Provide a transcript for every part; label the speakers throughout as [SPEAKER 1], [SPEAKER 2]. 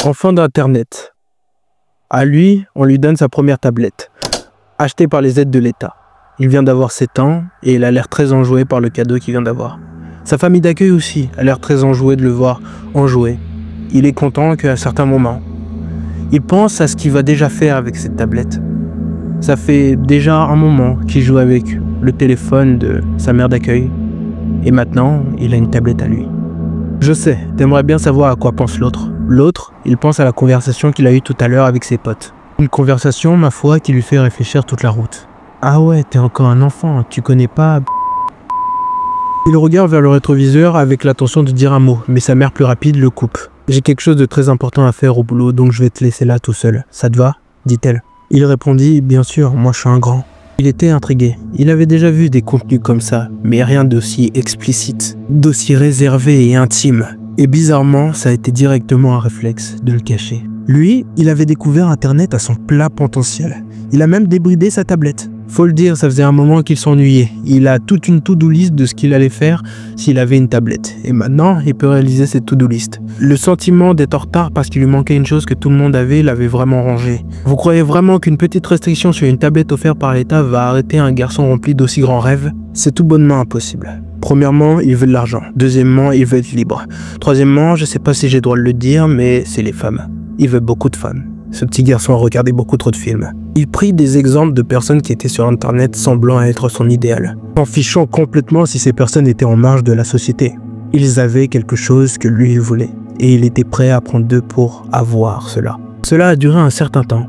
[SPEAKER 1] Enfant d'Internet. À lui, on lui donne sa première tablette, achetée par les aides de l'État. Il vient d'avoir 7 ans et il a l'air très enjoué par le cadeau qu'il vient d'avoir. Sa famille d'accueil aussi a l'air très enjouée de le voir enjoué. Il est content qu'à certains moments, il pense à ce qu'il va déjà faire avec cette tablette. Ça fait déjà un moment qu'il joue avec le téléphone de sa mère d'accueil et maintenant, il a une tablette à lui. Je sais, t'aimerais bien savoir à quoi pense l'autre. L'autre, il pense à la conversation qu'il a eue tout à l'heure avec ses potes. Une conversation, ma foi, qui lui fait réfléchir toute la route. Ah ouais, t'es encore un enfant, tu connais pas... Il regarde vers le rétroviseur avec l'intention de dire un mot, mais sa mère plus rapide le coupe. J'ai quelque chose de très important à faire au boulot, donc je vais te laisser là tout seul. Ça te va? Dit-elle. Il répondit, bien sûr, moi je suis un grand. Il était intrigué. Il avait déjà vu des contenus comme ça, mais rien d'aussi explicite, d'aussi réservé et intime. Et bizarrement, ça a été directement un réflexe de le cacher. Lui, il avait découvert Internet à son plein potentiel. Il a même débridé sa tablette. Faut le dire, ça faisait un moment qu'il s'ennuyait. Il a toute une to-do list de ce qu'il allait faire s'il avait une tablette. Et maintenant, il peut réaliser cette to-do list. Le sentiment d'être en retard parce qu'il lui manquait une chose que tout le monde avait, l'avait vraiment rangé. Vous croyez vraiment qu'une petite restriction sur une tablette offerte par l'État va arrêter un garçon rempli d'aussi grands rêves? C'est tout bonnement impossible. Premièrement, il veut de l'argent. Deuxièmement, il veut être libre. Troisièmement, je sais pas si j'ai le droit de le dire, mais c'est les femmes. Il veut beaucoup de femmes. Ce petit garçon a regardé beaucoup trop de films. Il prit des exemples de personnes qui étaient sur Internet semblant être son idéal, s'en fichant complètement si ces personnes étaient en marge de la société. Ils avaient quelque chose que lui voulait, et il était prêt à prendre d'eux pour avoir cela. Cela a duré un certain temps.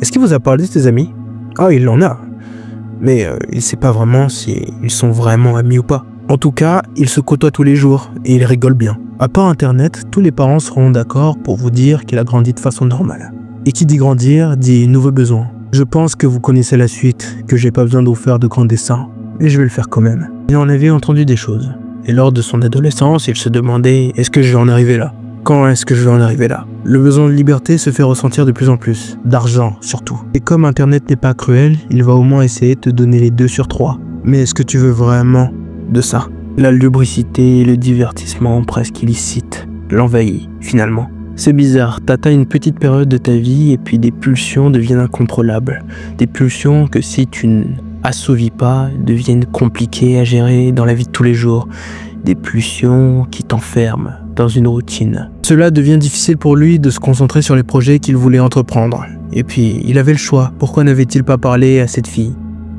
[SPEAKER 1] Est-ce qu'il vous a parlé de ses amis? Ah, il en a. Mais il sait pas vraiment si ils sont vraiment amis ou pas. En tout cas, ils se côtoient tous les jours, et ils rigolent bien. À part Internet, tous les parents seront d'accord pour vous dire qu'il a grandi de façon normale. Et qui dit grandir, dit nouveaux besoins. Je pense que vous connaissez la suite, que j'ai pas besoin de vous faire de grands dessins, mais je vais le faire quand même. Il en avait entendu des choses, et lors de son adolescence, il se demandait « Est-ce que je vais en arriver là? Quand est-ce que je vais en arriver là ?» Le besoin de liberté se fait ressentir de plus en plus, d'argent surtout. Et comme Internet n'est pas cruel, il va au moins essayer de te donner les 2 sur 3. Mais est-ce que tu veux vraiment de ça? La lubricité et le divertissement presque illicite l'envahit finalement. C'est bizarre, t'atteins une petite période de ta vie et puis des pulsions deviennent incontrôlables. Des pulsions que si tu n'assouvis pas, deviennent compliquées à gérer dans la vie de tous les jours. Des pulsions qui t'enferment dans une routine. Cela devient difficile pour lui de se concentrer sur les projets qu'il voulait entreprendre. Et puis, il avait le choix, pourquoi n'avait-il pas parlé à cette fille?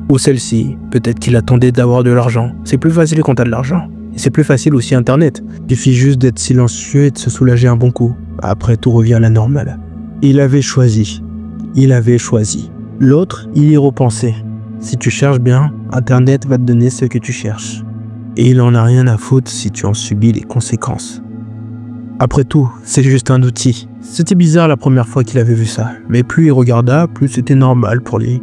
[SPEAKER 1] Ou celle-ci, peut-être qu'il attendait d'avoir de l'argent. C'est plus facile quand t'as de l'argent. Et c'est plus facile aussi Internet. Il suffit juste d'être silencieux et de se soulager un bon coup. Après, tout revient à la normale. Il avait choisi. Il avait choisi. L'autre, il y repensait. Si tu cherches bien, Internet va te donner ce que tu cherches. Et il en a rien à foutre si tu en subis les conséquences. Après tout, c'est juste un outil. C'était bizarre la première fois qu'il avait vu ça. Mais plus il regarda, plus c'était normal pour lui.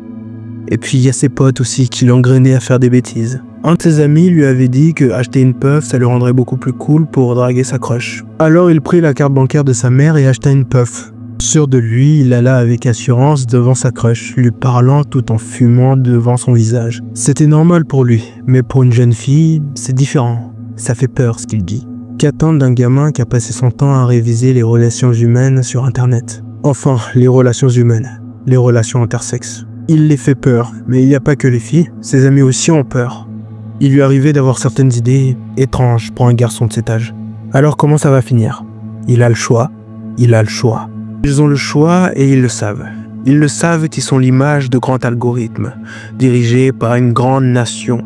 [SPEAKER 1] Et puis il y a ses potes aussi qui l'engrainaient à faire des bêtises. Un de ses amis lui avait dit que acheter une puff, ça le rendrait beaucoup plus cool pour draguer sa crush. Alors il prit la carte bancaire de sa mère et acheta une puff. Sûr de lui, il alla avec assurance devant sa crush, lui parlant tout en fumant devant son visage. C'était normal pour lui, mais pour une jeune fille, c'est différent. Ça fait peur ce qu'il dit. Qu'attendre d'un gamin qui a passé son temps à réviser les relations humaines sur Internet? Enfin, les relations humaines, les relations intersexes. Il les fait peur, mais il n'y a pas que les filles, ses amis aussi ont peur. Il lui arrivait d'avoir certaines idées étranges pour un garçon de cet âge. Alors comment ça va finir? Il a le choix, il a le choix. Ils ont le choix et ils le savent. Ils le savent qu'ils sont l'image de grands algorithmes, dirigés par une grande nation,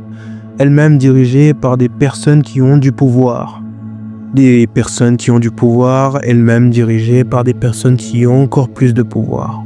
[SPEAKER 1] elle-même dirigée par des personnes qui ont du pouvoir. Des personnes qui ont du pouvoir, elles-mêmes dirigées par des personnes qui ont encore plus de pouvoir.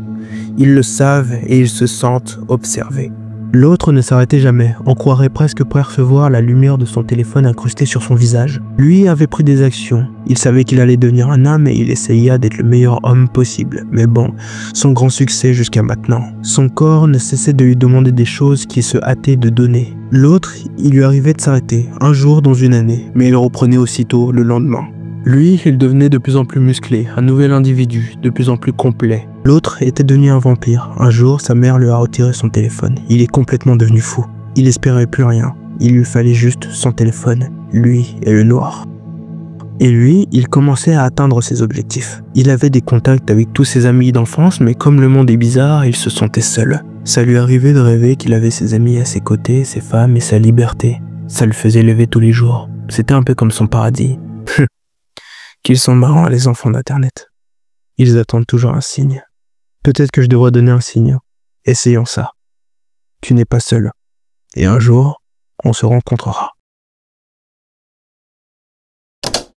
[SPEAKER 1] Ils le savent et ils se sentent observés. L'autre ne s'arrêtait jamais, on croirait presque percevoir la lumière de son téléphone incrustée sur son visage. Lui avait pris des actions, il savait qu'il allait devenir un homme et il essaya d'être le meilleur homme possible. Mais bon, son grand succès jusqu'à maintenant. Son corps ne cessait de lui demander des choses qu'il se hâtait de donner. L'autre, il lui arrivait de s'arrêter, un jour dans une année, mais il reprenait aussitôt le lendemain. Lui, il devenait de plus en plus musclé, un nouvel individu, de plus en plus complet. L'autre était devenu un vampire. Un jour, sa mère lui a retiré son téléphone. Il est complètement devenu fou. Il espérait plus rien. Il lui fallait juste son téléphone, lui et le noir. Et lui, il commençait à atteindre ses objectifs. Il avait des contacts avec tous ses amis d'enfance, mais comme le monde est bizarre, il se sentait seul. Ça lui arrivait de rêver qu'il avait ses amis à ses côtés, ses femmes et sa liberté. Ça le faisait lever tous les jours. C'était un peu comme son paradis. Qu'ils sont marrants, les enfants d'Internet. Ils attendent toujours un signe. Peut-être que je devrais donner un signe. Essayons ça. Tu n'es pas seul. Et un jour, on se rencontrera.